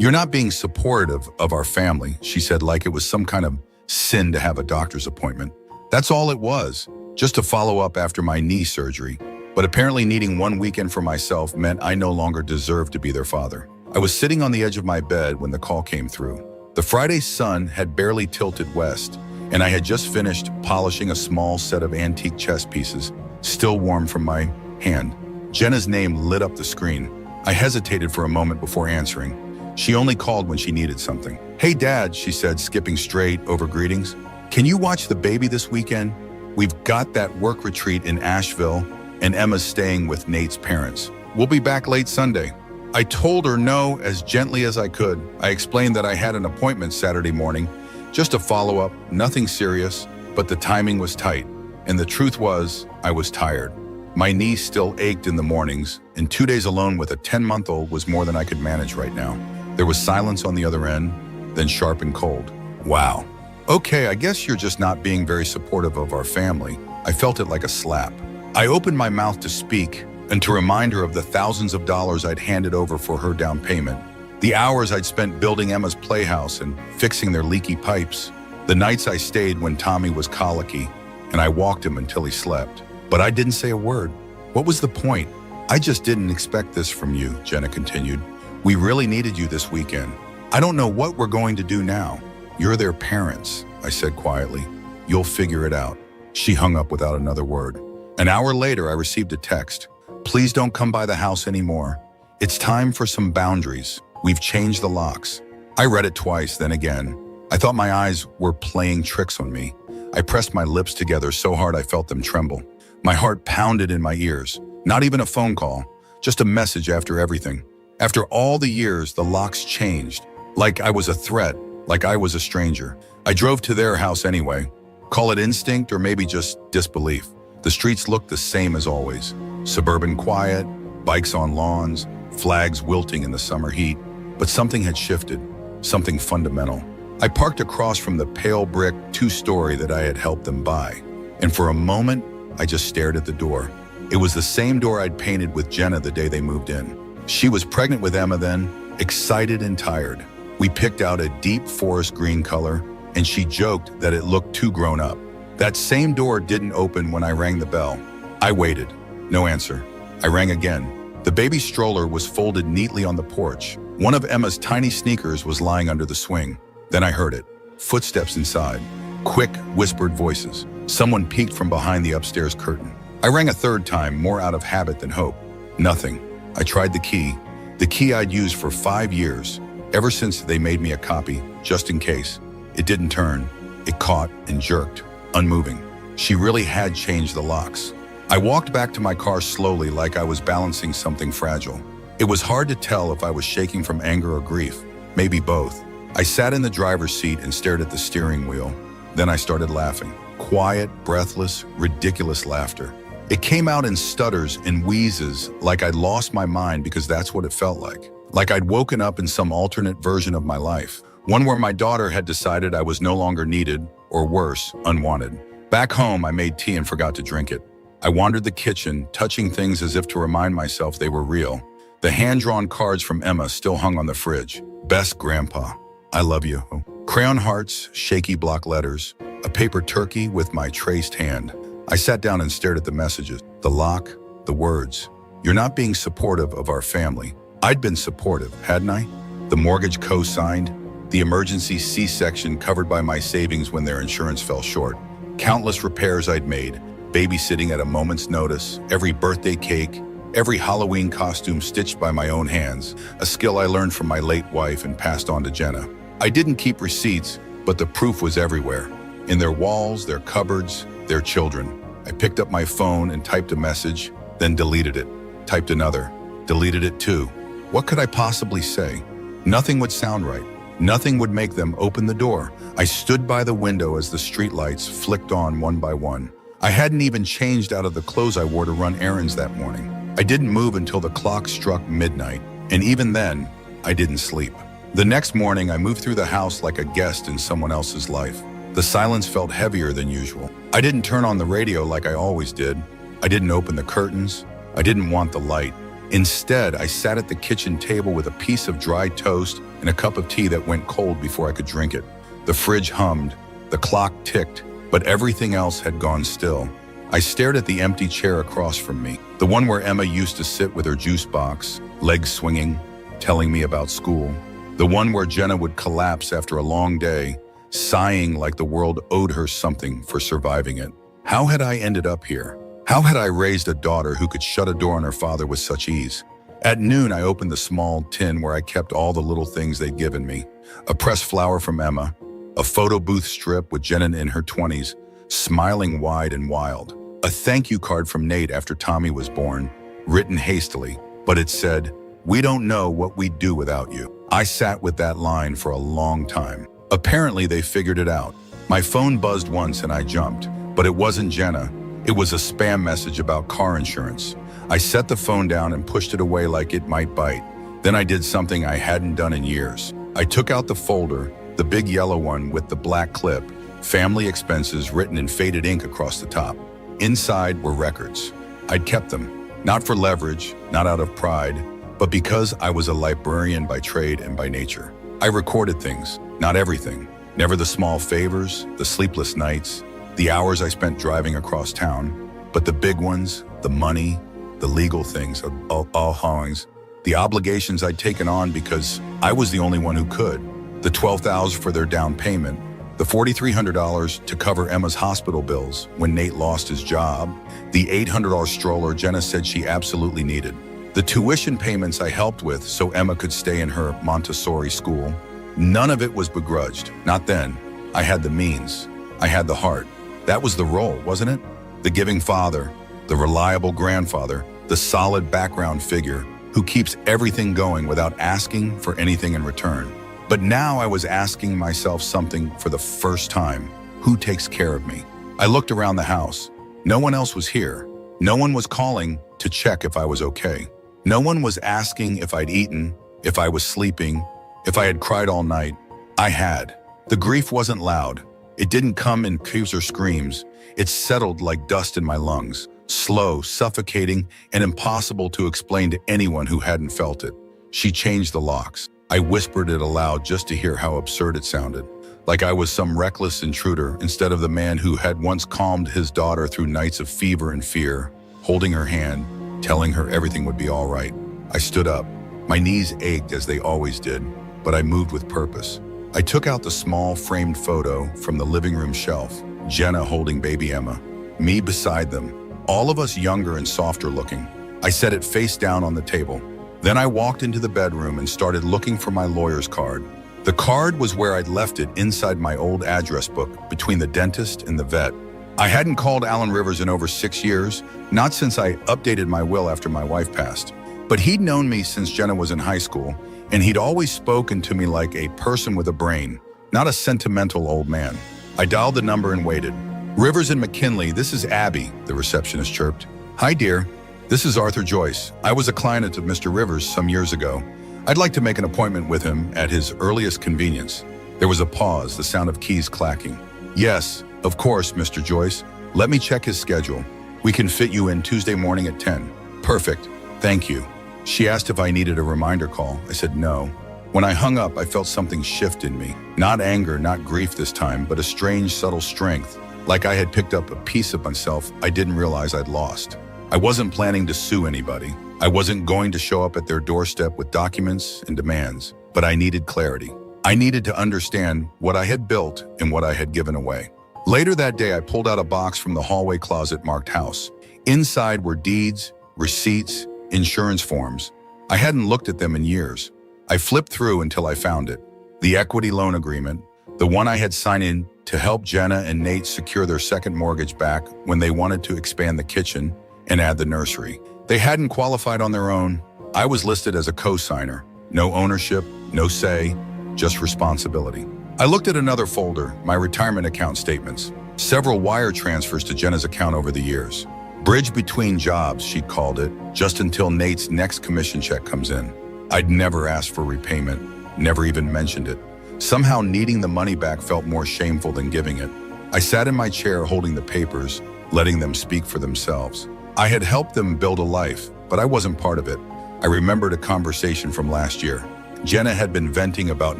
"You're not being supportive of our family," she said like it was some kind of sin to have a doctor's appointment. That's all it was, just a follow-up after my knee surgery. But apparently needing one weekend for myself meant I no longer deserved to be their father. I was sitting on the edge of my bed when the call came through. The Friday sun had barely tilted west, and I had just finished polishing a small set of antique chess pieces, still warm from my hand. Jenna's name lit up the screen. I hesitated for a moment before answering. She only called when she needed something. "Hey, Dad," she said, skipping straight over greetings. "Can you watch the baby this weekend? We've got that work retreat in Asheville, and Emma's staying with Nate's parents. We'll be back late Sunday." I told her no as gently as I could. I explained that I had an appointment Saturday morning, just a follow-up, nothing serious, but the timing was tight. And the truth was, I was tired. My knee still ached in the mornings, and 2 days alone with a 10-month-old was more than I could manage right now. There was silence on the other end, then sharp and cold. "Wow. Okay, I guess you're just not being very supportive of our family." I felt it like a slap. I opened my mouth to speak and to remind her of the thousands of dollars I'd handed over for her down payment, the hours I'd spent building Emma's playhouse and fixing their leaky pipes, the nights I stayed when Tommy was colicky, and I walked him until he slept. But I didn't say a word. What was the point? "I just didn't expect this from you," Jenna continued. "We really needed you this weekend. I don't know what we're going to do now. You're their parents," I said quietly. "You'll figure it out." She hung up without another word. An hour later, I received a text. "Please don't come by the house anymore. It's time for some boundaries. We've changed the locks." I read it twice, then again. I thought my eyes were playing tricks on me. I pressed my lips together so hard I felt them tremble. My heart pounded in my ears. Not even a phone call, just a message after everything. After all the years, the locks changed. Like I was a threat, like I was a stranger. I drove to their house anyway. Call it instinct or maybe just disbelief. The streets looked the same as always. Suburban quiet, bikes on lawns, flags wilting in the summer heat. But something had shifted, something fundamental. I parked across from the pale brick two-story that I had helped them buy. And for a moment, I just stared at the door. It was the same door I'd painted with Jenna the day they moved in. She was pregnant with Emma then, excited and tired. We picked out a deep forest green color, and she joked that it looked too grown up. That same door didn't open when I rang the bell. I waited. No answer. I rang again. The baby stroller was folded neatly on the porch. One of Emma's tiny sneakers was lying under the swing. Then I heard it. Footsteps inside. Quick, whispered voices. Someone peeked from behind the upstairs curtain. I rang a third time, more out of habit than hope. Nothing. I tried the key I'd used for 5 years, ever since they made me a copy, just in case. It didn't turn. It caught and jerked, unmoving. She really had changed the locks. I walked back to my car slowly like I was balancing something fragile. It was hard to tell if I was shaking from anger or grief, maybe both. I sat in the driver's seat and stared at the steering wheel. Then I started laughing. Quiet, breathless, ridiculous laughter. It came out in stutters and wheezes like I'd lost my mind because that's what it felt like. Like I'd woken up in some alternate version of my life. One where my daughter had decided I was no longer needed, or worse, unwanted. Back home, I made tea and forgot to drink it. I wandered the kitchen, touching things as if to remind myself they were real. The hand-drawn cards from Emma still hung on the fridge. "Best Grandpa. I love you." Crayon hearts, shaky block letters, a paper turkey with my traced hand. I sat down and stared at the messages, the lock, the words. "You're not being supportive of our family." I'd been supportive, hadn't I? The mortgage co-signed, the emergency C-section covered by my savings when their insurance fell short, countless repairs I'd made, babysitting at a moment's notice, every birthday cake, every Halloween costume stitched by my own hands, a skill I learned from my late wife and passed on to Jenna. I didn't keep receipts, but the proof was everywhere. In their walls, their cupboards, their children. I picked up my phone and typed a message, then deleted it. Typed another, deleted it too. What could I possibly say? Nothing would sound right. Nothing would make them open the door. I stood by the window as the streetlights flicked on one by one. I hadn't even changed out of the clothes I wore to run errands that morning. I didn't move until the clock struck midnight, and even then, I didn't sleep. The next morning, I moved through the house like a guest in someone else's life. The silence felt heavier than usual. I didn't turn on the radio like I always did. I didn't open the curtains. I didn't want the light. Instead, I sat at the kitchen table with a piece of dry toast and a cup of tea that went cold before I could drink it. The fridge hummed, the clock ticked, but everything else had gone still. I stared at the empty chair across from me, the one where Emma used to sit with her juice box, legs swinging, telling me about school. The one where Jenna would collapse after a long day, sighing like the world owed her something for surviving it. How had I ended up here? How had I raised a daughter who could shut a door on her father with such ease? At noon, I opened the small tin where I kept all the little things they'd given me. A pressed flower from Emma, a photo booth strip with Jenna in her 20s, smiling wide and wild. A thank you card from Nate after Tommy was born, written hastily, but it said, "We don't know what we'd do without you." I sat with that line for a long time. Apparently, they figured it out. My phone buzzed once and I jumped, but it wasn't Jenna. It was a spam message about car insurance. I set the phone down and pushed it away like it might bite. Then I did something I hadn't done in years. I took out the folder, the big yellow one with the black clip, family expenses written in faded ink across the top. Inside were records. I'd kept them, not for leverage, not out of pride, but because I was a librarian by trade and by nature. I recorded things, not everything. Never the small favors, the sleepless nights, the hours I spent driving across town, but the big ones, the money, the legal things, all haulings, the obligations I'd taken on because I was the only one who could. The $12,000 for their down payment, the $4,300 to cover Emma's hospital bills when Nate lost his job, the $800 stroller Jenna said she absolutely needed, the tuition payments I helped with so Emma could stay in her Montessori school. None of it was begrudged, not then. I had the means, I had the heart. That was the role, wasn't it? The giving father, the reliable grandfather, the solid background figure who keeps everything going without asking for anything in return. But now I was asking myself something for the first time. Who takes care of me? I looked around the house. No one else was here. No one was calling to check if I was okay. No one was asking if I'd eaten, if I was sleeping, if I had cried all night. I had. The grief wasn't loud. It didn't come in cries or screams. It settled like dust in my lungs, slow, suffocating, and impossible to explain to anyone who hadn't felt it. She changed the locks. I whispered it aloud just to hear how absurd it sounded, like I was some reckless intruder instead of the man who had once calmed his daughter through nights of fever and fear, holding her hand, telling her everything would be all right. I stood up. My knees ached as they always did, but I moved with purpose. I took out the small framed photo from the living room shelf, Jenna holding baby Emma, me beside them, all of us younger and softer looking. I set it face down on the table. Then I walked into the bedroom and started looking for my lawyer's card. The card was where I'd left it inside my old address book between the dentist and the vet. I hadn't called Alan Rivers in over 6 years, not since I updated my will after my wife passed. But he'd known me since Jenna was in high school, and he'd always spoken to me like a person with a brain, not a sentimental old man. I dialed the number and waited. "Rivers and McKinley, this is Abby," the receptionist chirped. "Hi, dear. This is Arthur Joyce. I was a client of Mr. Rivers some years ago. I'd like to make an appointment with him at his earliest convenience." There was a pause, the sound of keys clacking. "Yes, of course, Mr. Joyce. Let me check his schedule. We can fit you in Tuesday morning at 10. "Perfect. Thank you." She asked if I needed a reminder call. I said no. When I hung up, I felt something shift in me. Not anger, not grief this time, but a strange, subtle strength, like I had picked up a piece of myself I didn't realize I'd lost. I wasn't planning to sue anybody. I wasn't going to show up at their doorstep with documents and demands, but I needed clarity. I needed to understand what I had built and what I had given away. Later that day, I pulled out a box from the hallway closet marked house. Inside were deeds, receipts, insurance forms. I hadn't looked at them in years. I flipped through until I found it. The equity loan agreement, the one I had signed in to help Jenna and Nate secure their second mortgage back when they wanted to expand the kitchen and add the nursery. They hadn't qualified on their own. I was listed as a co-signer. No ownership, no say, just responsibility. I looked at another folder, my retirement account statements, several wire transfers to Jenna's account over the years. Bridge between jobs, she'd called it, just until Nate's next commission check comes in. I'd never asked for repayment, never even mentioned it. Somehow needing the money back felt more shameful than giving it. I sat in my chair holding the papers, letting them speak for themselves. I had helped them build a life, but I wasn't part of it. I remembered a conversation from last year. Jenna had been venting about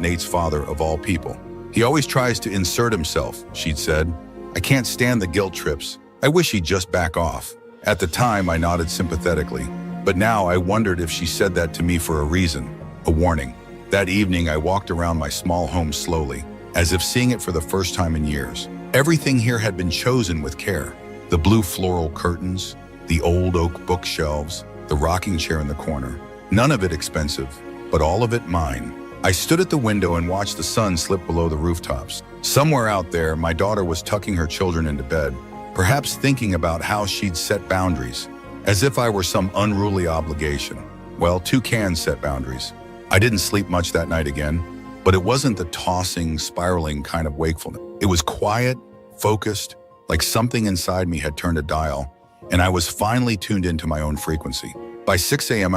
Nate's father of all people. "He always tries to insert himself," she'd said. "I can't stand the guilt trips. I wish he'd just back off." At the time, I nodded sympathetically, but now I wondered if she said that to me for a reason, a warning. That evening, I walked around my small home slowly, as if seeing it for the first time in years. Everything here had been chosen with care. The blue floral curtains, the old oak bookshelves, the rocking chair in the corner. None of it expensive, but all of it mine. I stood at the window and watched the sun slip below the rooftops. Somewhere out there, my daughter was tucking her children into bed, perhaps thinking about how she'd set boundaries, as if I were some unruly obligation. Well, two can set boundaries. I didn't sleep much that night again, but it wasn't the tossing, spiraling kind of wakefulness. It was quiet, focused, like something inside me had turned a dial, and I was finally tuned into my own frequency. By 6 a.m.,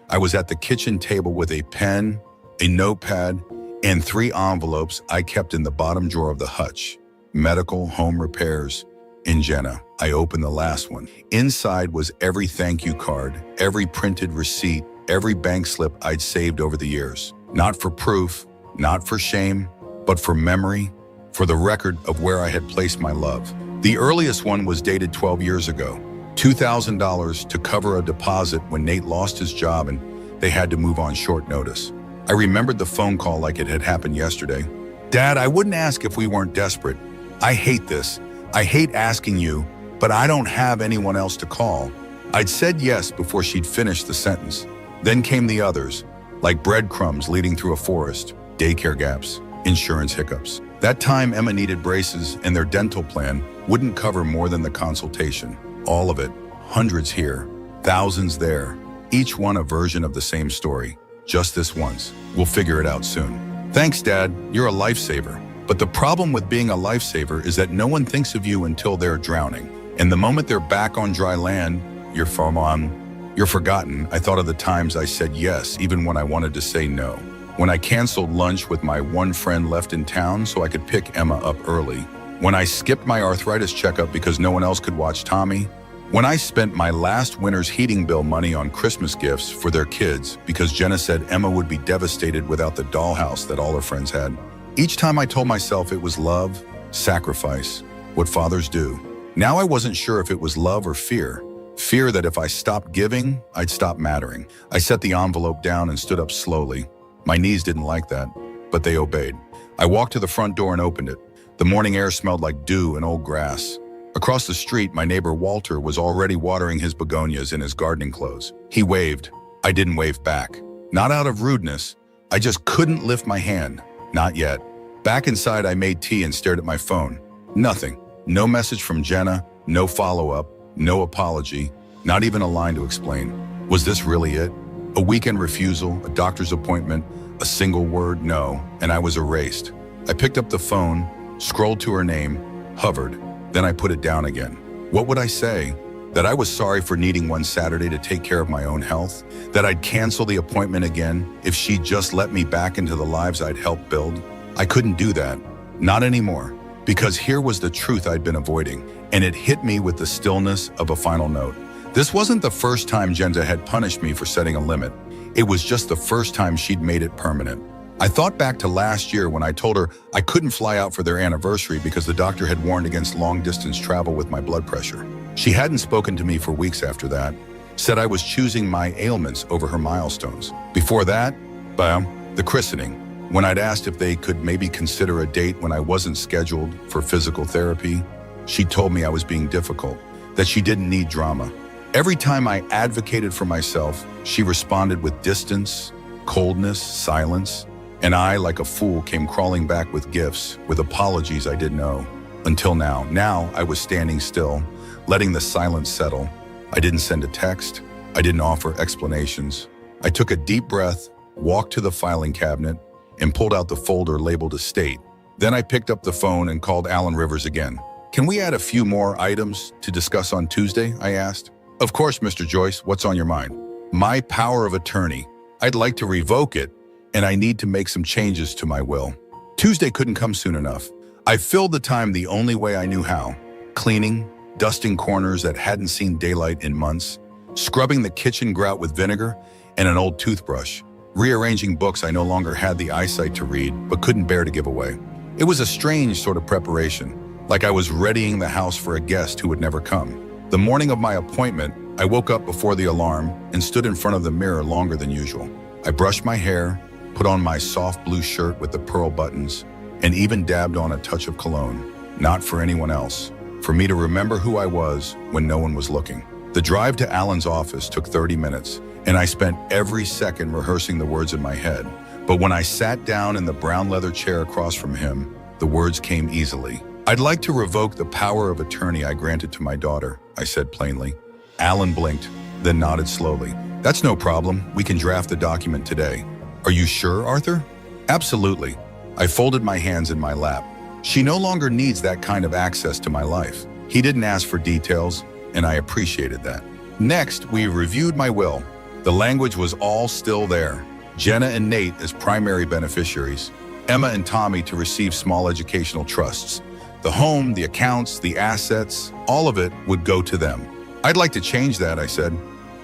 I was at the kitchen table with a pen, a notepad, and 3 envelopes I kept in the bottom drawer of the hutch. Medical, home repairs. In Jenna, I opened the last one. Inside was every thank you card, every printed receipt, every bank slip I'd saved over the years. Not for proof, not for shame, but for memory, for the record of where I had placed my love. The earliest one was dated 12 years ago. $2,000 to cover a deposit when Nate lost his job and they had to move on short notice. I remembered the phone call like it had happened yesterday. "Dad, I wouldn't ask if we weren't desperate. I hate this. I hate asking you, but I don't have anyone else to call." I'd said yes before she'd finished the sentence. Then came the others, like breadcrumbs leading through a forest, daycare gaps, insurance hiccups. That time Emma needed braces and their dental plan wouldn't cover more than the consultation. All of it, hundreds here, thousands there, each one a version of the same story. Just this once. We'll figure it out soon. "Thanks, Dad. You're a lifesaver." But the problem with being a lifesaver is that no one thinks of you until they're drowning. And the moment they're back on dry land, you're forgotten. I thought of the times I said yes, even when I wanted to say no. When I canceled lunch with my one friend left in town so I could pick Emma up early. When I skipped my arthritis checkup because no one else could watch Tommy. When I spent my last winter's heating bill money on Christmas gifts for their kids because Jenna said Emma would be devastated without the dollhouse that all her friends had. Each time I told myself it was love, sacrifice, what fathers do. Now I wasn't sure if it was love or fear. Fear that if I stopped giving, I'd stop mattering. I set the envelope down and stood up slowly. My knees didn't like that, but they obeyed. I walked to the front door and opened it. The morning air smelled like dew and old grass. Across the street, my neighbor Walter was already watering his begonias in his gardening clothes. He waved. I didn't wave back. Not out of rudeness. I just couldn't lift my hand. Not yet. Back inside, I made tea and stared at my phone. Nothing. No message from Jenna, no follow-up, no apology, not even a line to explain. Was this really it? A weekend refusal, a doctor's appointment, a single word no, and I was erased. I picked up the phone, scrolled to her name, hovered, then I put it down again. What would I say? That I was sorry for needing one Saturday to take care of my own health? That I'd cancel the appointment again if she'd just let me back into the lives I'd helped build? I couldn't do that. Not anymore. Because here was the truth I'd been avoiding, and it hit me with the stillness of a final note. This wasn't the first time Jenna had punished me for setting a limit. It was just the first time she'd made it permanent. I thought back to last year when I told her I couldn't fly out for their anniversary because the doctor had warned against long-distance travel with my blood pressure. She hadn't spoken to me for weeks after that, said I was choosing my ailments over her milestones. Before that, the christening, when I'd asked if they could maybe consider a date when I wasn't scheduled for physical therapy, she told me I was being difficult, that she didn't need drama. Every time I advocated for myself, she responded with distance, coldness, silence, and I, like a fool, came crawling back with gifts, with apologies I didn't owe. Until now. Now I was standing still, letting the silence settle. I didn't send a text. I didn't offer explanations. I took a deep breath, walked to the filing cabinet, and pulled out the folder labeled estate. Then I picked up the phone and called Alan Rivers again. "Can we add a few more items to discuss on Tuesday?" I asked. "Of course, Mr. Joyce. What's on your mind?" "My power of attorney. I'd like to revoke it, and I need to make some changes to my will." Tuesday couldn't come soon enough. I filled the time the only way I knew how. Cleaning, dusting corners that hadn't seen daylight in months, scrubbing the kitchen grout with vinegar and an old toothbrush. rearranging books I no longer had the eyesight to read but couldn't bear to give away. It was a strange sort of preparation, like I was readying the house for a guest who would never come. The morning of my appointment, I woke up before the alarm and stood in front of the mirror longer than usual. I brushed my hair, put on my soft blue shirt with the pearl buttons, and even dabbed on a touch of cologne. Not for anyone else, for me to remember who I was when no one was looking. The drive to Alan's office took 30 minutes, and I spent every second rehearsing the words in my head. But when I sat down in the brown leather chair across from him, the words came easily. "I'd like to revoke the power of attorney I granted to my daughter," I said plainly. Alan blinked, then nodded slowly. "That's no problem. We can draft the document today." "Are you sure, Arthur?" "Absolutely." I folded my hands in my lap. She no longer needs that kind of access to my life. He didn't ask for details, and I appreciated that. Next, we reviewed my will. The language was all still there. Jenna and Nate as primary beneficiaries, Emma and Tommy to receive small educational trusts. The home, the accounts, the assets, all of it would go to them. "I'd like to change that," I said.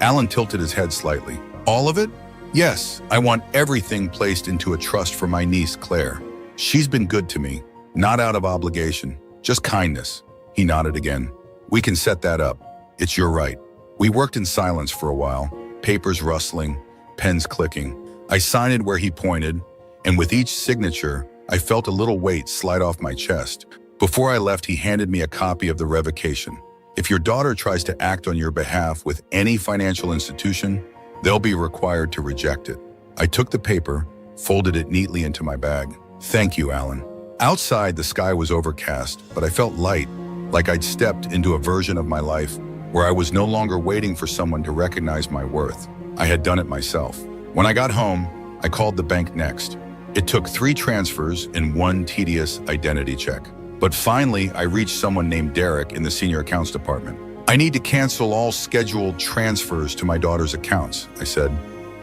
Alan tilted his head slightly. "All of it?" "Yes, I want everything placed into a trust for my niece, Claire. She's been good to me, not out of obligation, just kindness." He nodded again. "We can set that up. It's your right." We worked in silence for a while, papers rustling, pens clicking. I signed where he pointed, and with each signature, I felt a little weight slide off my chest. Before I left, he handed me a copy of the revocation. "If your daughter tries to act on your behalf with any financial institution, they'll be required to reject it." I took the paper, folded it neatly into my bag. "Thank you, Alan." Outside, the sky was overcast, but I felt light, like I'd stepped into a version of my life where I was no longer waiting for someone to recognize my worth. I had done it myself. When I got home, I called the bank next. It took 3 transfers and 1 tedious identity check. But finally, I reached someone named Derek in the senior accounts department. "I need to cancel all scheduled transfers to my daughter's accounts," I said.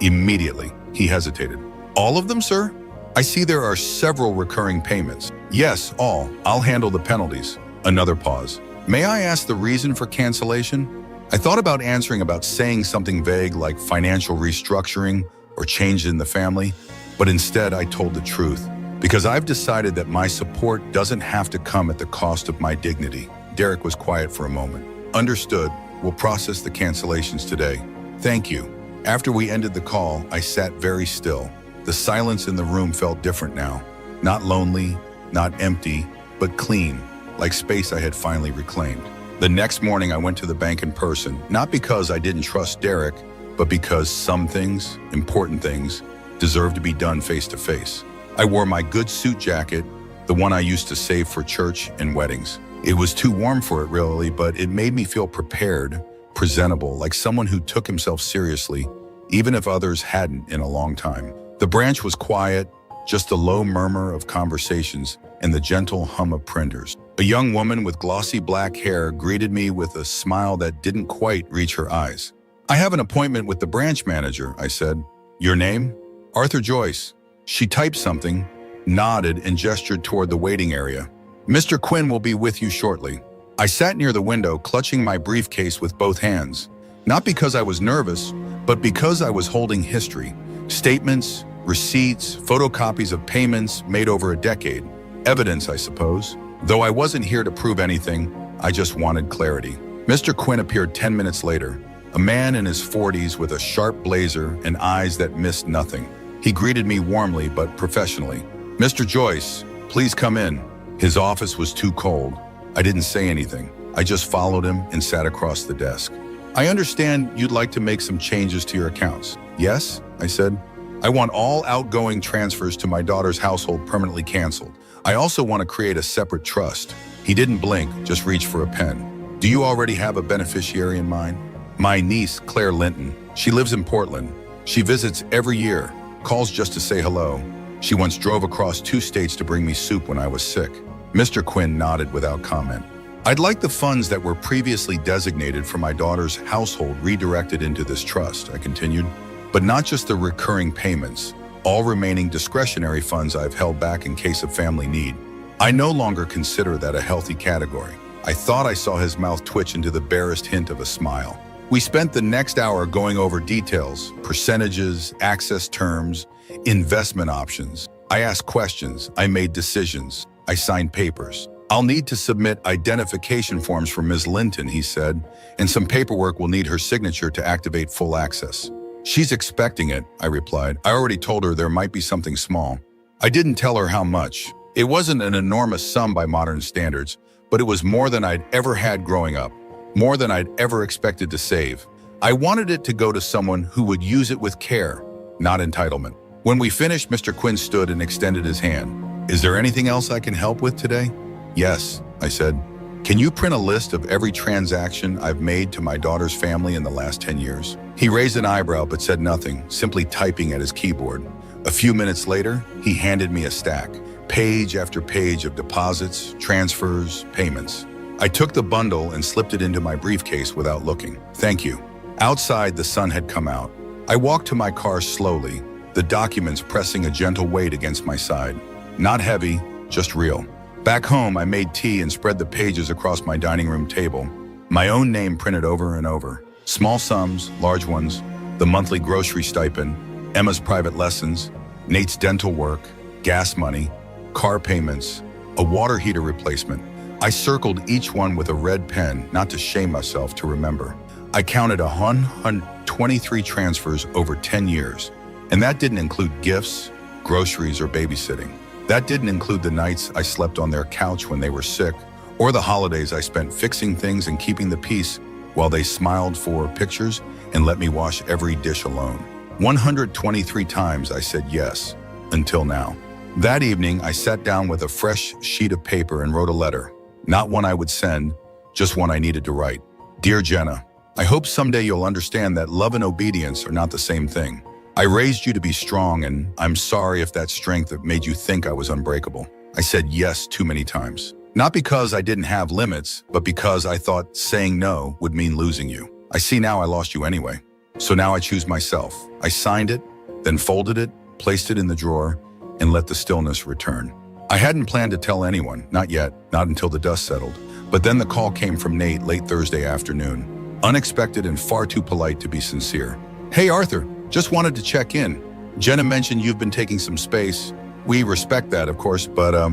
"Immediately." He hesitated. "All of them, sir? I see there are several recurring payments." "Yes, all. I'll handle the penalties." Another pause. "May I ask the reason for cancellation?" I thought about answering about saying something vague like financial restructuring or change in the family, but instead I told the truth. "Because I've decided that my support doesn't have to come at the cost of my dignity." Derek was quiet for a moment. "Understood. We'll process the cancellations today." "Thank you." After we ended the call, I sat very still. The silence in the room felt different now. Not lonely, not empty, but clean, like space I had finally reclaimed. The next morning I went to the bank in person, not because I didn't trust Derek, but because some things, important things, deserve to be done face to face. I wore my good suit jacket, the one I used to save for church and weddings. It was too warm for it really, but it made me feel prepared, presentable, like someone who took himself seriously, even if others hadn't in a long time. The branch was quiet, just a low murmur of conversations and the gentle hum of printers. A young woman with glossy black hair greeted me with a smile that didn't quite reach her eyes. "I have an appointment with the branch manager," I said. "Your name?" "Arthur Joyce." She typed something, nodded, and gestured toward the waiting area. "Mr. Quinn will be with you shortly." I sat near the window, clutching my briefcase with both hands. Not because I was nervous, but because I was holding history. Statements, receipts, photocopies of payments made over a decade. Evidence, I suppose. Though I wasn't here to prove anything, I just wanted clarity. Mr. Quinn appeared 10 minutes later, a man in his 40s with a sharp blazer and eyes that missed nothing. He greeted me warmly but professionally. "Mr. Joyce, please come in." His office was too cold. I didn't say anything. I just followed him and sat across the desk. "I understand you'd like to make some changes to your accounts." "Yes," I said. "I want all outgoing transfers to my daughter's household permanently canceled. I also want to create a separate trust." He didn't blink, just reached for a pen. "Do you already have a beneficiary in mind?" "My niece, Claire Linton. She lives in Portland. She visits every year, calls just to say hello. She once drove across 2 states to bring me soup when I was sick." Mr. Quinn nodded without comment. "I'd like the funds that were previously designated for my daughter's household redirected into this trust," I continued. "But not just the recurring payments, all remaining discretionary funds I've held back in case of family need. I no longer consider that a healthy category." I thought I saw his mouth twitch into the barest hint of a smile. We spent the next hour going over details, percentages, access terms, investment options. I asked questions, I made decisions, I signed papers. I'll need to submit identification forms for Ms. Linton, he said, and some paperwork will need her signature to activate full access. She's expecting it, I replied. I already told her there might be something small. I didn't tell her how much. It wasn't an enormous sum by modern standards, but it was more than I'd ever had growing up, more than I'd ever expected to save. I wanted it to go to someone who would use it with care, not entitlement. When we finished, Mr. Quinn stood and extended his hand. Is there anything else I can help with today? Yes, I said. Can you print a list of every transaction I've made to my daughter's family in the last 10 years? He raised an eyebrow but said nothing, simply typing at his keyboard. A few minutes later, he handed me a stack, page after page of deposits, transfers, payments. I took the bundle and slipped it into my briefcase without looking. Thank you. Outside, the sun had come out. I walked to my car slowly, the documents pressing a gentle weight against my side. Not heavy, just real. Back home, I made tea and spread the pages across my dining room table. My own name printed over and over. Small sums, large ones, the monthly grocery stipend, Emma's private lessons, Nate's dental work, gas money, car payments, a water heater replacement. I circled each one with a red pen, not to shame myself, to remember. I counted 123 transfers over 10 years, and that didn't include gifts, groceries, or babysitting. That didn't include the nights I slept on their couch when they were sick, or the holidays I spent fixing things and keeping the peace while they smiled for pictures and let me wash every dish alone. 123 times I said yes, until now. That evening, I sat down with a fresh sheet of paper and wrote a letter. Not one I would send, just one I needed to write. Dear Jenna, I hope someday you'll understand that love and obedience are not the same thing. I raised you to be strong, and I'm sorry if that strength made you think I was unbreakable. I said yes too many times. Not because I didn't have limits, but because I thought saying no would mean losing you. I see now I lost you anyway. So now I choose myself. I signed it, then folded it, placed it in the drawer, and let the stillness return. I hadn't planned to tell anyone, not yet, not until the dust settled. But then the call came from Nate late Thursday afternoon. Unexpected and far too polite to be sincere. Hey Arthur, just wanted to check in. Jenna mentioned you've been taking some space. We respect that, of course, but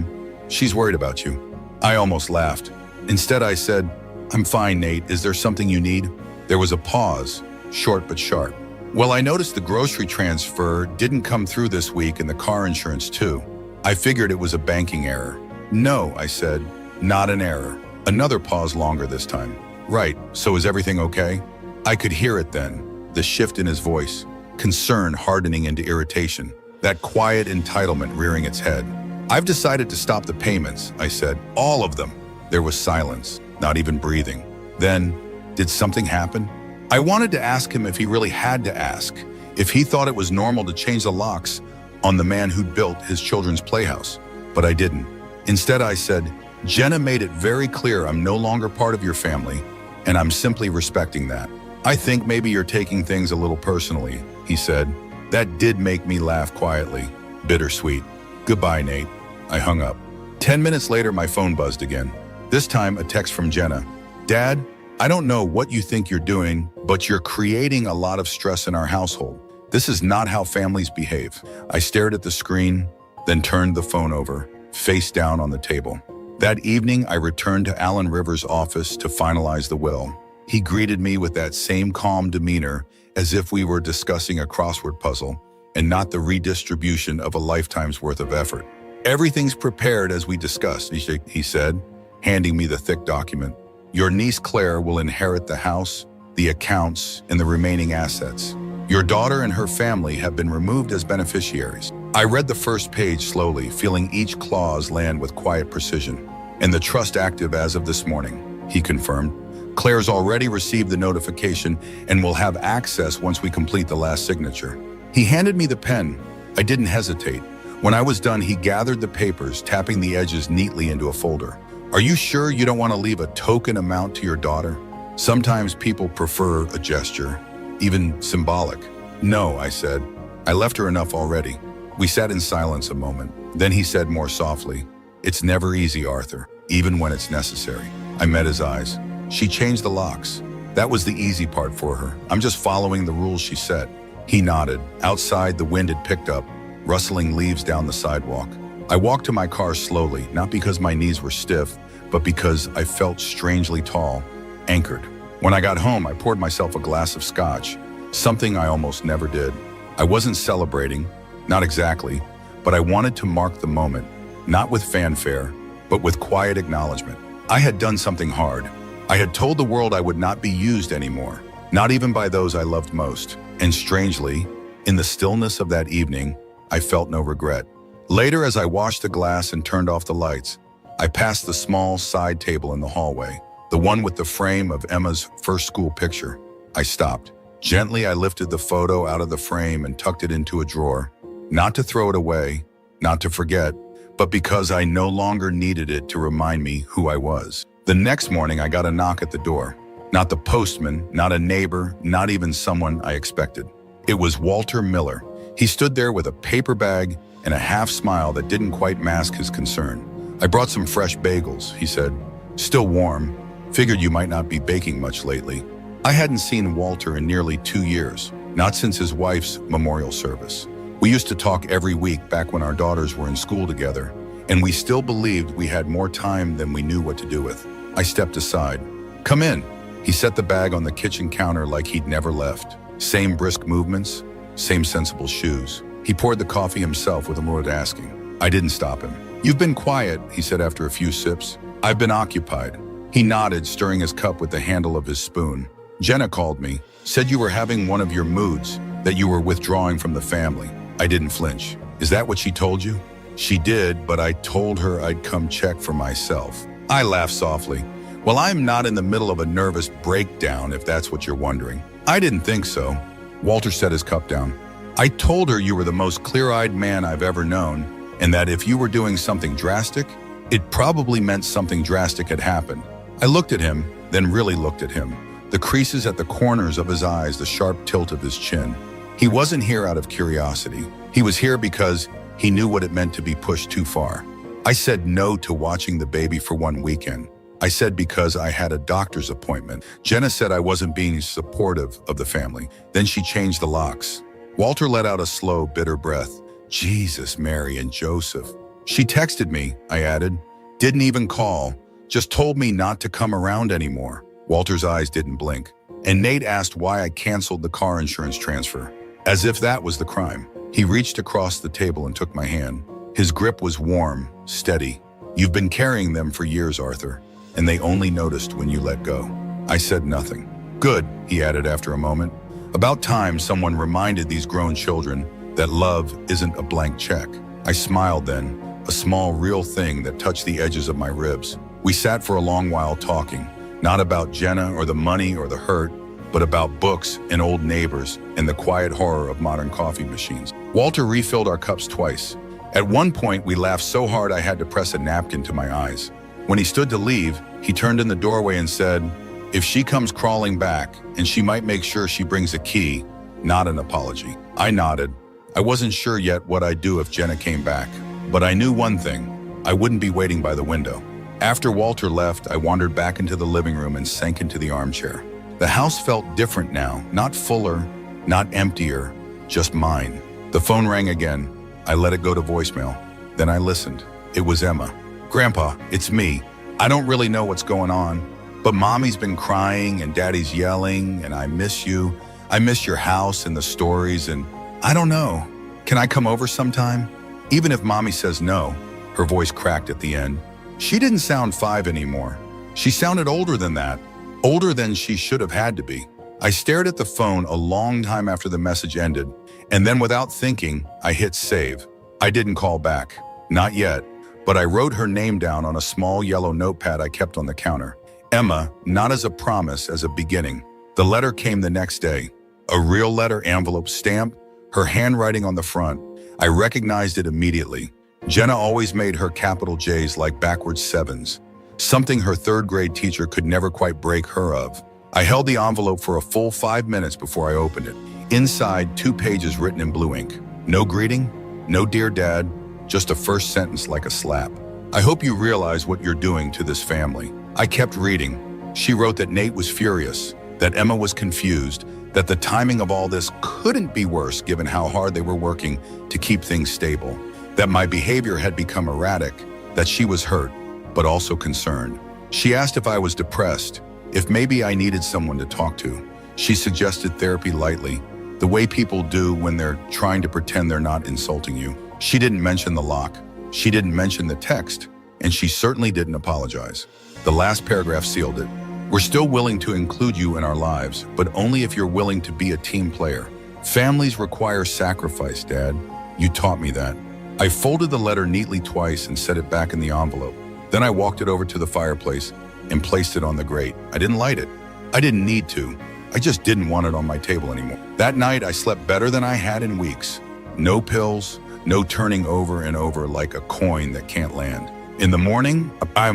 she's worried about you. I almost laughed. Instead, I said, I'm fine, Nate. Is there something you need? There was a pause, short but sharp. Well, I noticed the grocery transfer didn't come through this week and the car insurance too. I figured it was a banking error. No, I said, not an error. Another pause longer this time. Right, so is everything okay? I could hear it then, the shift in his voice. Concern hardening into irritation, that quiet entitlement rearing its head. I've decided to stop the payments, I said, all of them. There was silence, not even breathing. Then, did something happen? I wanted to ask him if he really had to ask, if he thought it was normal to change the locks on the man who'd built his children's playhouse. But I didn't. Instead, I said, Jenna made it very clear I'm no longer part of your family, and I'm simply respecting that. I think maybe you're taking things a little personally, he said. That did make me laugh quietly. Bittersweet. Goodbye, Nate. I hung up. 10 minutes later, my phone buzzed again. This time, a text from Jenna. Dad, I don't know what you think you're doing, but you're creating a lot of stress in our household. This is not how families behave. I stared at the screen, then turned the phone over, face down on the table. That evening, I returned to Alan Rivers' office to finalize the will. He greeted me with that same calm demeanor, as if we were discussing a crossword puzzle and not the redistribution of a lifetime's worth of effort. Everything's prepared as we discussed, he said, handing me the thick document. Your niece Claire will inherit the house, the accounts, and the remaining assets. Your daughter and her family have been removed as beneficiaries. I read the first page slowly, feeling each clause land with quiet precision. And the trust active as of this morning, he confirmed. Claire's already received the notification and will have access once we complete the last signature. He handed me the pen. I didn't hesitate. When I was done, he gathered the papers, tapping the edges neatly into a folder. Are you sure you don't want to leave a token amount to your daughter? Sometimes people prefer a gesture, even symbolic. No, I said. I left her enough already. We sat in silence a moment. Then he said more softly, It's never easy, Arthur, even when it's necessary. I met his eyes. She changed the locks. That was the easy part for her. I'm just following the rules she set. He nodded. Outside, the wind had picked up, rustling leaves down the sidewalk. I walked to my car slowly, not because my knees were stiff, but because I felt strangely tall, anchored. When I got home, I poured myself a glass of scotch, something I almost never did. I wasn't celebrating, not exactly, but I wanted to mark the moment, not with fanfare, but with quiet acknowledgement. I had done something hard. I had told the world I would not be used anymore, not even by those I loved most. And strangely, in the stillness of that evening, I felt no regret. Later, as I washed the glass and turned off the lights, I passed the small side table in the hallway, the one with the frame of Emma's first school picture. I stopped. Gently, I lifted the photo out of the frame and tucked it into a drawer, not to throw it away, not to forget, but because I no longer needed it to remind me who I was. The next morning, I got a knock at the door. Not the postman, not a neighbor, not even someone I expected. It was Walter Miller. He stood there with a paper bag and a half smile that didn't quite mask his concern. "I brought some fresh bagels," he said. "Still warm. Figured you might not be baking much lately." I hadn't seen Walter in nearly 2 years, not since his wife's memorial service. We used to talk every week back when our daughters were in school together, and we still believed we had more time than we knew what to do with. I stepped aside. "Come in." He set the bag on the kitchen counter like he'd never left. Same brisk movements, same sensible shoes. He poured the coffee himself without asking. I didn't stop him. "You've been quiet," he said after a few sips. "I've been occupied." He nodded, stirring his cup with the handle of his spoon. "Jenna called me, said you were having one of your moods, that you were withdrawing from the family." I didn't flinch. "Is that what she told you?" "She did, but I told her I'd come check for myself." I laughed softly. "Well, I'm not in the middle of a nervous breakdown, if that's what you're wondering." "I didn't think so." Walter set his cup down. "I told her you were the most clear-eyed man I've ever known, and that if you were doing something drastic, it probably meant something drastic had happened." I looked at him, then really looked at him. The creases at the corners of his eyes, the sharp tilt of his chin. He wasn't here out of curiosity. He was here because he knew what it meant to be pushed too far. I said no to watching the baby for one weekend. I said because I had a doctor's appointment. Jenna said I wasn't being supportive of the family. Then she changed the locks. Walter let out a slow, bitter breath. "Jesus, Mary, and Joseph." "She texted me," I added. "Didn't even call. Just told me not to come around anymore." Walter's eyes didn't blink. "And Nate asked why I canceled the car insurance transfer. As if that was the crime." He reached across the table and took my hand. His grip was warm, steady. "You've been carrying them for years, Arthur, and they only noticed when you let go." I said nothing. "Good," he added after a moment. "About time someone reminded these grown children that love isn't a blank check." I smiled then, a small, real thing that touched the edges of my ribs. We sat for a long while talking, not about Jenna or the money or the hurt, but about books and old neighbors and the quiet horror of modern coffee machines. Walter refilled our cups twice. At one point, we laughed so hard I had to press a napkin to my eyes. When he stood to leave, he turned in the doorway and said, "If she comes crawling back, and she might make sure she brings a key, not an apology." I nodded. I wasn't sure yet what I'd do if Jenna came back, but I knew one thing. I wouldn't be waiting by the window. After Walter left, I wandered back into the living room and sank into the armchair. The house felt different now, not fuller, not emptier, just mine. The phone rang again. I let it go to voicemail. Then I listened. It was Emma. "Grandpa, it's me. I don't really know what's going on, but Mommy's been crying and Daddy's yelling, and I miss you. I miss your house and the stories, and I don't know. Can I come over sometime?" Even if Mommy says no, her voice cracked at the end. She didn't sound 5 anymore. She sounded older than that, older than she should have had to be. I stared at the phone a long time after the message ended, and then without thinking, I hit save. I didn't call back. Not yet. But I wrote her name down on a small yellow notepad I kept on the counter. Emma, not as a promise, as a beginning. The letter came the next day. A real letter envelope stamp, her handwriting on the front. I recognized it immediately. Jenna always made her capital J's like backwards 7s, something her 3rd grade teacher could never quite break her of. I held the envelope for a full 5 minutes before I opened it. Inside, 2 pages written in blue ink. No greeting, no dear Dad, just a first sentence like a slap. "I hope you realize what you're doing to this family." I kept reading. She wrote that Nate was furious, that Emma was confused, that the timing of all this couldn't be worse given how hard they were working to keep things stable, that my behavior had become erratic, that she was hurt, but also concerned. She asked if I was depressed, if maybe I needed someone to talk to. She suggested therapy lightly, the way people do when they're trying to pretend they're not insulting you. She didn't mention the lock. She didn't mention the text, and she certainly didn't apologize. The last paragraph sealed it. We're still willing to include you in our lives, but only if you're willing to be a team player. Families require sacrifice, Dad. You taught me that. I folded the letter neatly twice and set it back in the envelope. Then I walked it over to the fireplace and placed it on the grate. I didn't light it. I didn't need to. I just didn't want it on my table anymore. That night, I slept better than I had in weeks. No pills, no turning over and over like a coin that can't land. In the morning, I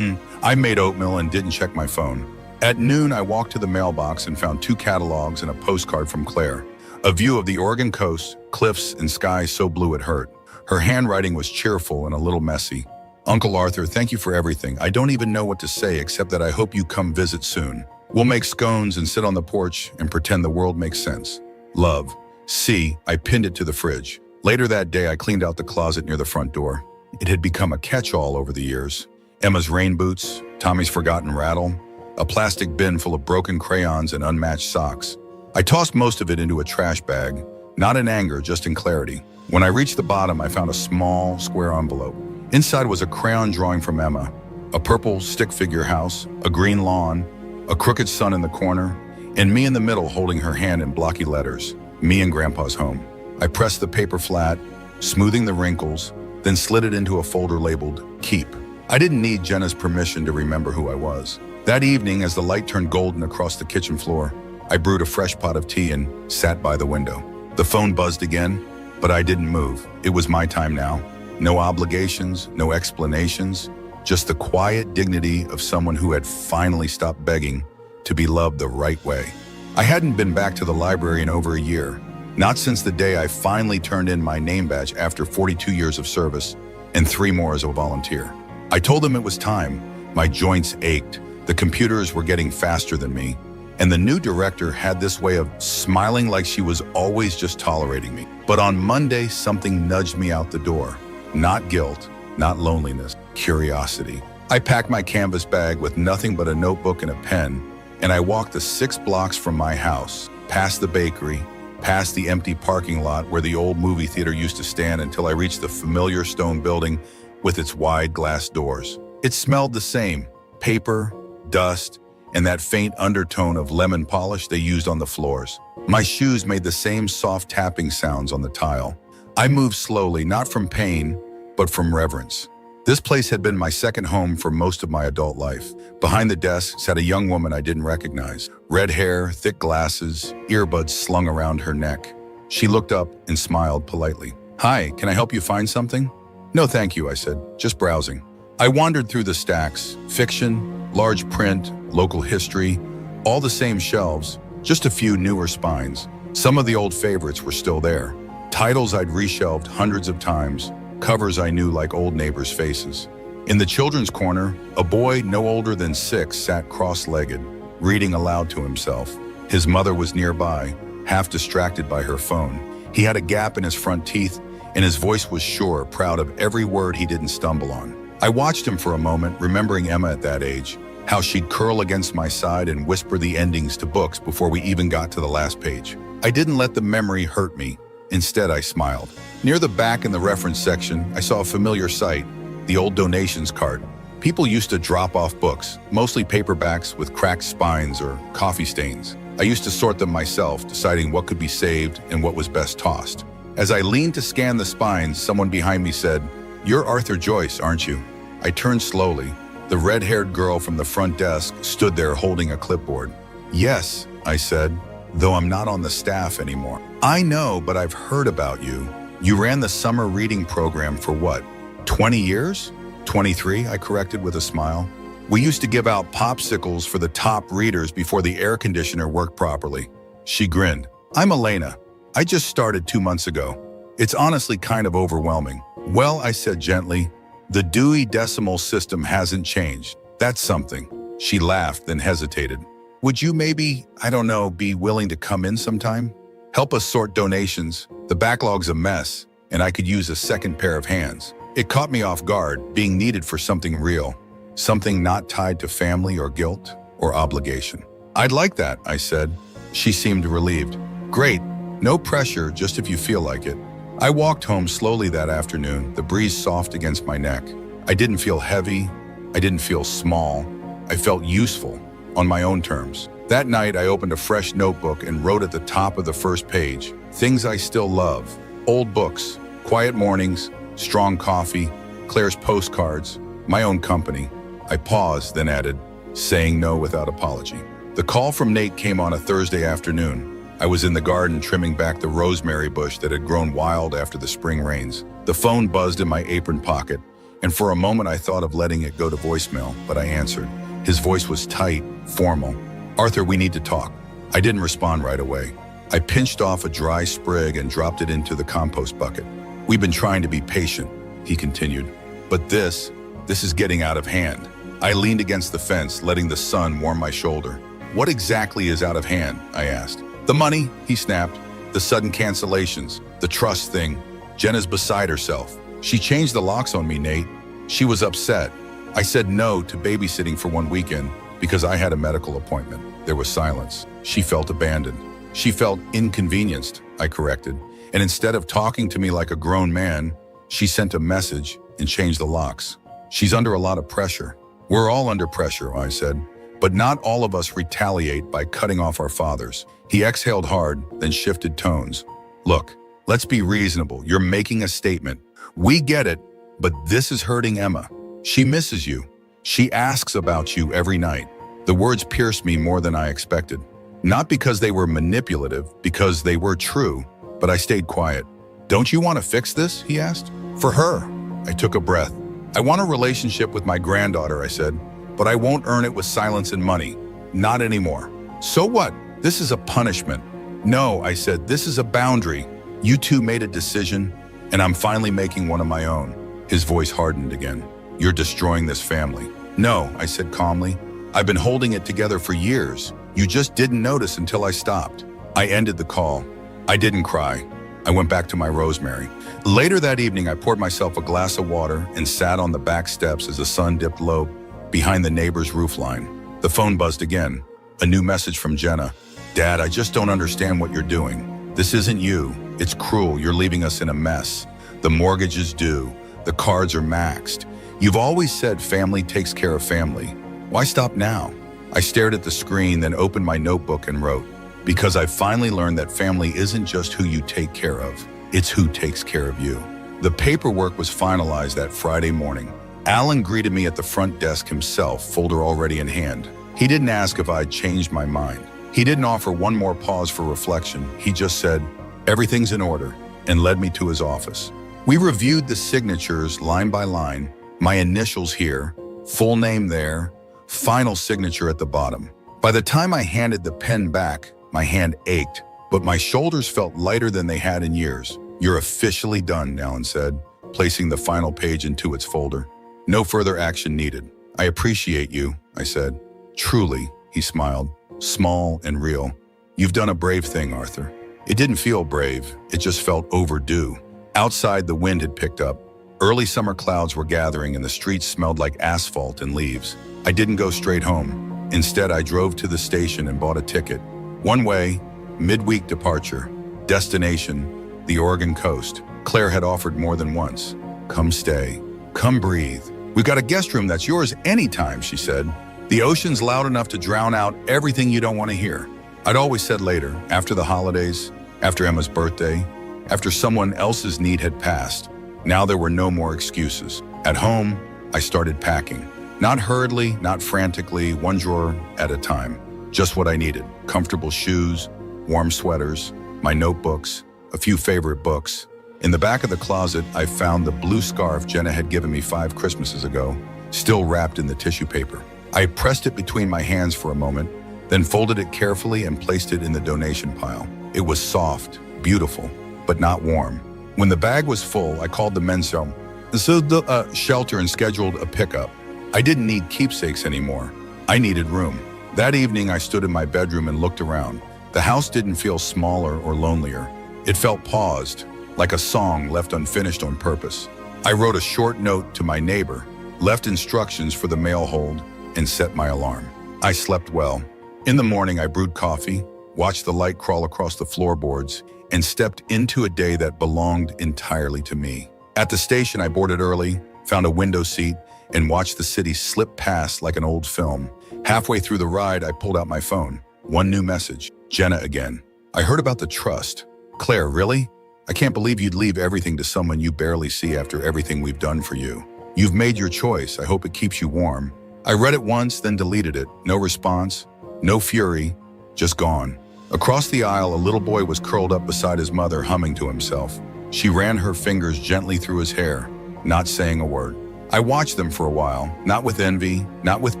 made oatmeal and didn't check my phone. At noon, I walked to the mailbox and found 2 catalogs and a postcard from Claire. A view of the Oregon coast, cliffs, and skies so blue it hurt. Her handwriting was cheerful and a little messy. Uncle Arthur, thank you for everything. I don't even know what to say except that I hope you come visit soon. We'll make scones and sit on the porch and pretend the world makes sense. Love. C. I pinned it to the fridge. Later that day, I cleaned out the closet near the front door. It had become a catch-all over the years. Emma's rain boots, Tommy's forgotten rattle, a plastic bin full of broken crayons and unmatched socks. I tossed most of it into a trash bag, not in anger, just in clarity. When I reached the bottom, I found a small, square envelope. Inside was a crayon drawing from Emma, a purple stick figure house, a green lawn, a crooked sun in the corner, and me in the middle holding her hand in blocky letters, me and Grandpa's home. I pressed the paper flat, smoothing the wrinkles, then slid it into a folder labeled Keep. I didn't need Jenna's permission to remember who I was. That evening, as the light turned golden across the kitchen floor, I brewed a fresh pot of tea and sat by the window. The phone buzzed again, but I didn't move. It was my time now. No obligations, no explanations, just the quiet dignity of someone who had finally stopped begging to be loved the right way. I hadn't been back to the library in over a year, not since the day I finally turned in my name badge after 42 years of service and 3 more as a volunteer. I told them it was time. My joints ached, the computers were getting faster than me, and the new director had this way of smiling like she was always just tolerating me. But on Monday, something nudged me out the door. Not guilt, not loneliness, curiosity. I packed my canvas bag with nothing but a notebook and a pen, and I walked the 6 blocks from my house, past the bakery, past the empty parking lot where the old movie theater used to stand until I reached the familiar stone building with its wide glass doors. It smelled the same, paper, dust, and that faint undertone of lemon polish they used on the floors. My shoes made the same soft tapping sounds on the tile. I moved slowly, not from pain, but from reverence. This place had been my second home for most of my adult life. Behind the desk sat a young woman I didn't recognize. Red hair, thick glasses, earbuds slung around her neck. She looked up and smiled politely. "Hi, can I help you find something?" "No, thank you," I said, "just browsing." I wandered through the stacks, fiction, large print, local history, all the same shelves, just a few newer spines. Some of the old favorites were still there. Titles I'd reshelved hundreds of times, covers I knew like old neighbors' faces. In the children's corner, a boy no older than 6 sat cross-legged, reading aloud to himself. His mother was nearby, half distracted by her phone. He had a gap in his front teeth, and his voice was sure, proud of every word he didn't stumble on. I watched him for a moment, remembering Emma at that age, how she'd curl against my side and whisper the endings to books before we even got to the last page. I didn't let the memory hurt me. Instead, I smiled. Near the back in the reference section, I saw a familiar sight, the old donations cart. People used to drop off books, mostly paperbacks with cracked spines or coffee stains. I used to sort them myself, deciding what could be saved and what was best tossed. As I leaned to scan the spines, someone behind me said, "You're Arthur Joyce, aren't you?" I turned slowly. The red-haired girl from the front desk stood there holding a clipboard. "Yes," I said, "though I'm not on the staff anymore." "I know, but I've heard about you. You ran the summer reading program for what, 20 years? 23, I corrected with a smile. "We used to give out popsicles for the top readers before the air conditioner worked properly." She grinned. "I'm Elena. I just started 2 months ago. It's honestly kind of overwhelming." "Well," I said gently, "the Dewey Decimal System hasn't changed. That's something." She laughed, then hesitated. Would you maybe, I don't know, be willing to come in sometime? Help us sort donations. The backlog's a mess, and I could use a second pair of hands. It caught me off guard, being needed for something real. Something not tied to family or guilt or obligation. I'd like that, I said. She seemed relieved. Great. No pressure, just if you feel like it. I walked home slowly that afternoon, the breeze soft against my neck. I didn't feel heavy. I didn't feel small. I felt useful, on my own terms. That night, I opened a fresh notebook and wrote at the top of the first page, things I still love. Old books, quiet mornings, strong coffee, Claire's postcards, my own company. I paused, then added, saying no without apology. The call from Nate came on a Thursday afternoon. I was in the garden trimming back the rosemary bush that had grown wild after the spring rains. The phone buzzed in my apron pocket, and for a moment I thought of letting it go to voicemail, but I answered. His voice was tight, formal. Arthur, we need to talk. I didn't respond right away. I pinched off a dry sprig and dropped it into the compost bucket. We've been trying to be patient, he continued. But this is getting out of hand. I leaned against the fence, letting the sun warm my shoulder. What exactly is out of hand? I asked. The money, he snapped. The sudden cancellations, the trust thing. Jenna's beside herself. She changed the locks on me, Nate. She was upset. I said no to babysitting for one weekend because I had a medical appointment. There was silence. She felt abandoned. She felt inconvenienced, I corrected. And instead of talking to me like a grown man, she sent a message and changed the locks. She's under a lot of pressure. We're all under pressure, I said. But not all of us retaliate by cutting off our fathers. He exhaled hard, then shifted tones. Look, let's be reasonable. You're making a statement. We get it, but this is hurting Emma. She misses you. She asks about you every night. The words pierced me more than I expected. Not because they were manipulative, because they were true, but I stayed quiet. Don't you want to fix this? He asked. For her. I took a breath. I want a relationship with my granddaughter, I said, but I won't earn it with silence and money. Not anymore. So what? This is a punishment. No, I said, this is a boundary. You two made a decision, and I'm finally making one of my own. His voice hardened again. You're destroying this family. No, I said calmly. I've been holding it together for years. You just didn't notice until I stopped. I ended the call. I didn't cry. I went back to my rosemary. Later that evening, I poured myself a glass of water and sat on the back steps as the sun dipped low behind the neighbor's roofline. The phone buzzed again. A new message from Jenna. Dad, I just don't understand what you're doing. This isn't you. It's cruel. You're leaving us in a mess. The mortgage is due. The cards are maxed. You've always said family takes care of family. Why stop now? I stared at the screen, then opened my notebook and wrote, because I finally learned that family isn't just who you take care of. It's who takes care of you. The paperwork was finalized that Friday morning. Alan greeted me at the front desk himself, folder already in hand. He didn't ask if I'd changed my mind. He didn't offer one more pause for reflection. He just said, everything's in order, and led me to his office. We reviewed the signatures line by line, my initials here, full name there, final signature at the bottom. By the time I handed the pen back, my hand ached, but my shoulders felt lighter than they had in years. You're officially done, Alan said, placing the final page into its folder. No further action needed. I appreciate you, I said. Truly, he smiled, small and real. You've done a brave thing, Arthur. It didn't feel brave, it just felt overdue. Outside, the wind had picked up. Early summer clouds were gathering and the streets smelled like asphalt and leaves. I didn't go straight home. Instead, I drove to the station and bought a ticket. One way, midweek departure. Destination, the Oregon coast. Claire had offered more than once. Come stay. Come breathe. We've got a guest room that's yours anytime, she said. The ocean's loud enough to drown out everything you don't want to hear. I'd always said later, after the holidays, after Emma's birthday, after someone else's need had passed. Now there were no more excuses. At home, I started packing. Not hurriedly, not frantically, one drawer at a time. Just what I needed. Comfortable shoes, warm sweaters, my notebooks, a few favorite books. In the back of the closet, I found the blue scarf Jenna had given me 5 Christmases ago, still wrapped in the tissue paper. I pressed it between my hands for a moment, then folded it carefully and placed it in the donation pile. It was soft, beautiful, but not warm. When the bag was full, I called the men's shelter and scheduled a pickup. I didn't need keepsakes anymore. I needed room. That evening, I stood in my bedroom and looked around. The house didn't feel smaller or lonelier. It felt paused, like a song left unfinished on purpose. I wrote a short note to my neighbor, left instructions for the mail hold, and set my alarm. I slept well. In the morning, I brewed coffee, watched the light crawl across the floorboards, and stepped into a day that belonged entirely to me. At the station, I boarded early, found a window seat, and watched the city slip past like an old film. Halfway through the ride, I pulled out my phone. One new message. Jenna again. I heard about the trust. Claire, really? I can't believe you'd leave everything to someone you barely see after everything we've done for you. You've made your choice. I hope it keeps you warm. I read it once, then deleted it. No response, no fury, just gone. Across the aisle, a little boy was curled up beside his mother, humming to himself. She ran her fingers gently through his hair, not saying a word. I watched them for a while, not with envy, not with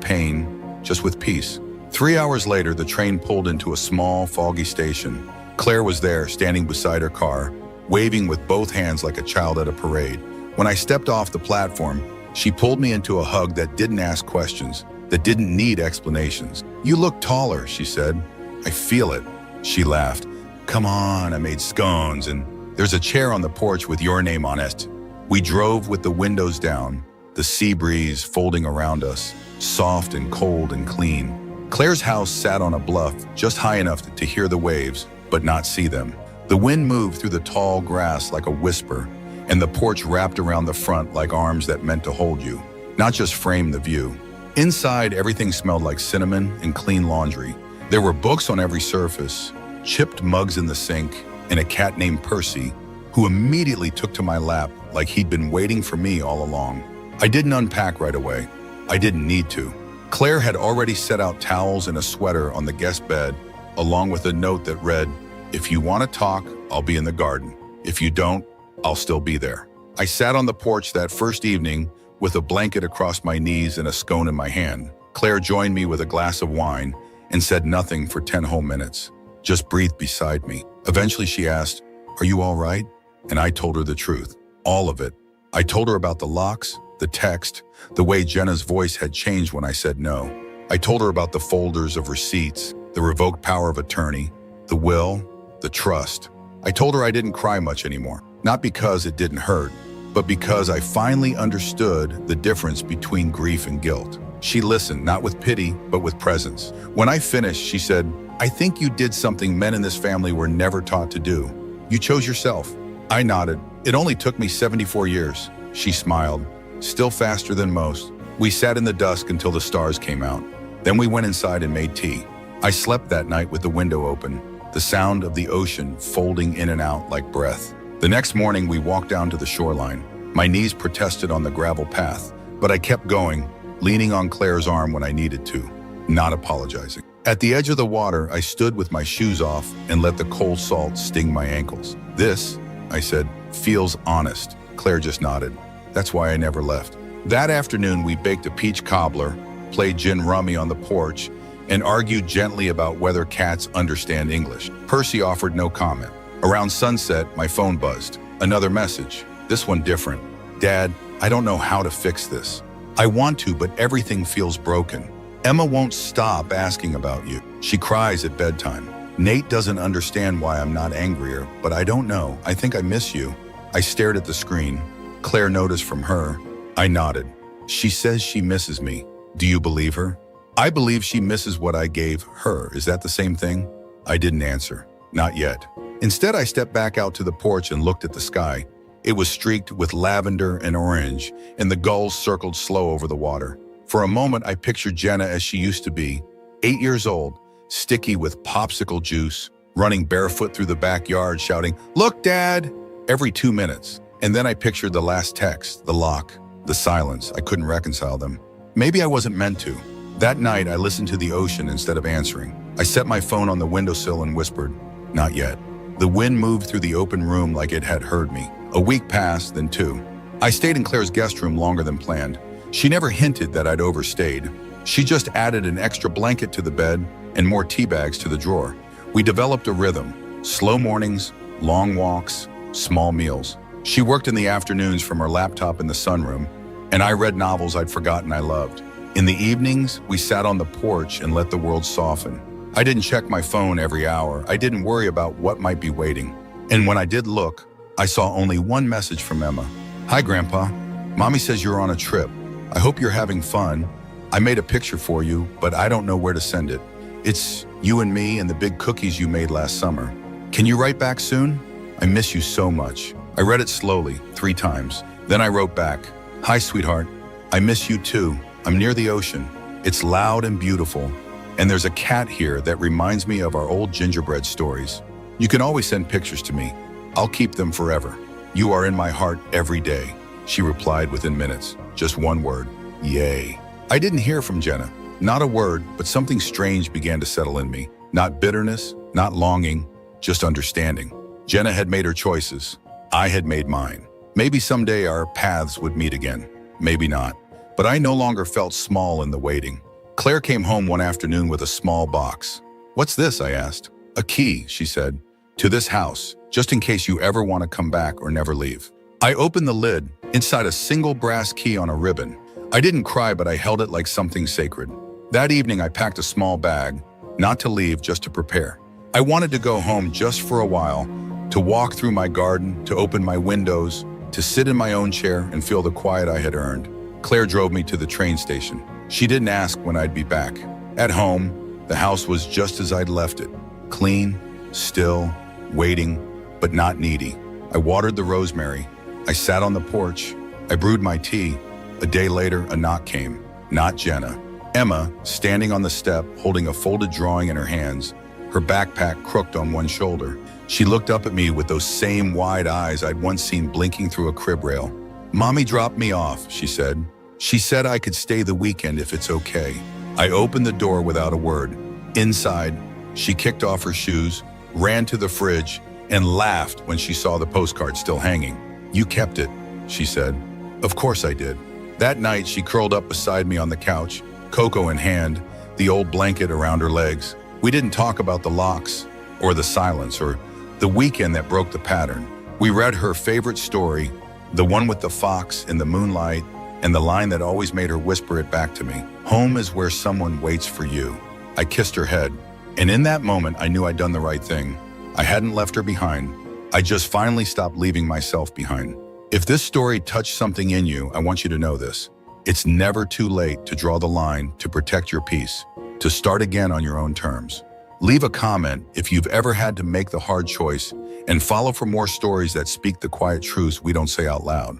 pain, just with peace. 3 hours later, the train pulled into a small, foggy station. Claire was there, standing beside her car, waving with both hands like a child at a parade. When I stepped off the platform, she pulled me into a hug that didn't ask questions, that didn't need explanations. You look taller, she said. I feel it. She laughed. Come on, I made scones, and there's a chair on the porch with your name on it. We drove with the windows down, the sea breeze folding around us, soft and cold and clean. Claire's house sat on a bluff just high enough to hear the waves, but not see them. The wind moved through the tall grass like a whisper, and the porch wrapped around the front like arms that meant to hold you, not just frame the view. Inside, everything smelled like cinnamon and clean laundry. There were books on every surface, chipped mugs in the sink, and a cat named Percy, who immediately took to my lap like he'd been waiting for me all along. I didn't unpack right away. I didn't need to. Claire had already set out towels and a sweater on the guest bed, along with a note that read, "If you want to talk, I'll be in the garden. If you don't, I'll still be there." I sat on the porch that first evening with a blanket across my knees and a scone in my hand. Claire joined me with a glass of wine and said nothing for 10 whole minutes. Just breathed beside me. Eventually she asked, "Are you all right?" And I told her the truth. All of it. I told her about the locks, the text, the way Jenna's voice had changed when I said no. I told her about the folders of receipts, the revoked power of attorney, the will, the trust. I told her I didn't cry much anymore, not because it didn't hurt, but because I finally understood the difference between grief and guilt. She listened, not with pity, but with presence. When I finished, she said, "I think you did something men in this family were never taught to do. You chose yourself." I nodded. "It only took me 74 years. She smiled, still faster than most. We sat in the dusk until the stars came out. Then we went inside and made tea. I slept that night with the window open, the sound of the ocean folding in and out like breath. The next morning, we walked down to the shoreline. My knees protested on the gravel path, but I kept going, leaning on Claire's arm when I needed to, not apologizing. At the edge of the water, I stood with my shoes off and let the cold salt sting my ankles. "This," I said, "feels honest." Claire just nodded. That's why I never left. That afternoon, we baked a peach cobbler, played gin rummy on the porch, and argued gently about whether cats understand English. Percy offered no comment. Around sunset, my phone buzzed. Another message, this one different. "Dad, I don't know how to fix this. I want to, but everything feels broken. Emma won't stop asking about you. She cries at bedtime. Nate doesn't understand why I'm not angrier, but I don't know. I think I miss you." I stared at the screen. Claire noticed from her. I nodded. "She says she misses me. Do you believe her?" "I believe she misses what I gave her. Is that the same thing?" I didn't answer. Not yet. Instead, I stepped back out to the porch and looked at the sky. It was streaked with lavender and orange, and the gulls circled slow over the water. For a moment, I pictured Jenna as she used to be, 8 years old, sticky with popsicle juice, running barefoot through the backyard, shouting, "Look, Dad!" every 2 minutes. And then I pictured the last text, the lock, the silence. I couldn't reconcile them. Maybe I wasn't meant to. That night, I listened to the ocean instead of answering. I set my phone on the windowsill and whispered, "Not yet." The wind moved through the open room like it had heard me. A week passed, then 2. I stayed in Claire's guest room longer than planned. She never hinted that I'd overstayed. She just added an extra blanket to the bed and more tea bags to the drawer. We developed a rhythm, slow mornings, long walks, small meals. She worked in the afternoons from her laptop in the sunroom, and I read novels I'd forgotten I loved. In the evenings, we sat on the porch and let the world soften. I didn't check my phone every hour. I didn't worry about what might be waiting. And when I did look, I saw only one message from Emma. "Hi, Grandpa. Mommy says you're on a trip. I hope you're having fun. I made a picture for you, but I don't know where to send it. It's you and me and the big cookies you made last summer. Can you write back soon? I miss you so much." I read it slowly, 3 times. Then I wrote back, "Hi, sweetheart. I miss you too. I'm near the ocean. It's loud and beautiful. And there's a cat here that reminds me of our old gingerbread stories. You can always send pictures to me. I'll keep them forever. You are in my heart every day." She replied within minutes, just one word, "Yay." I didn't hear from Jenna. Not a word, but something strange began to settle in me. Not bitterness, not longing, just understanding. Jenna had made her choices. I had made mine. Maybe someday our paths would meet again. Maybe not. But I no longer felt small in the waiting. Claire came home one afternoon with a small box. "What's this?" I asked. "A key," she said, "to this house, just in case you ever want to come back or never leave." I opened the lid, inside a single brass key on a ribbon. I didn't cry, but I held it like something sacred. That evening, I packed a small bag, not to leave, just to prepare. I wanted to go home just for a while, to walk through my garden, to open my windows, to sit in my own chair and feel the quiet I had earned. Claire drove me to the train station. She didn't ask when I'd be back. At home, the house was just as I'd left it. Clean, still, waiting, but not needy. I watered the rosemary. I sat on the porch. I brewed my tea. A day later, a knock came. Not Jenna. Emma, standing on the step, holding a folded drawing in her hands, her backpack crooked on one shoulder. She looked up at me with those same wide eyes I'd once seen blinking through a crib rail. "Mommy dropped me off," she said. "She said I could stay the weekend if it's okay." I opened the door without a word. Inside, she kicked off her shoes, ran to the fridge, and laughed when she saw the postcard still hanging. "You kept it," she said. Of course I did. That night, she curled up beside me on the couch, cocoa in hand, the old blanket around her legs. We didn't talk about the locks, or the silence, or the weekend that broke the pattern. We read her favorite story, the one with the fox in the moonlight, and the line that always made her whisper it back to me. "Home is where someone waits for you." I kissed her head, and in that moment, I knew I'd done the right thing. I hadn't left her behind. I just finally stopped leaving myself behind. If this story touched something in you, I want you to know this. It's never too late to draw the line, to protect your peace, to start again on your own terms. Leave a comment if you've ever had to make the hard choice, and follow for more stories that speak the quiet truths we don't say out loud.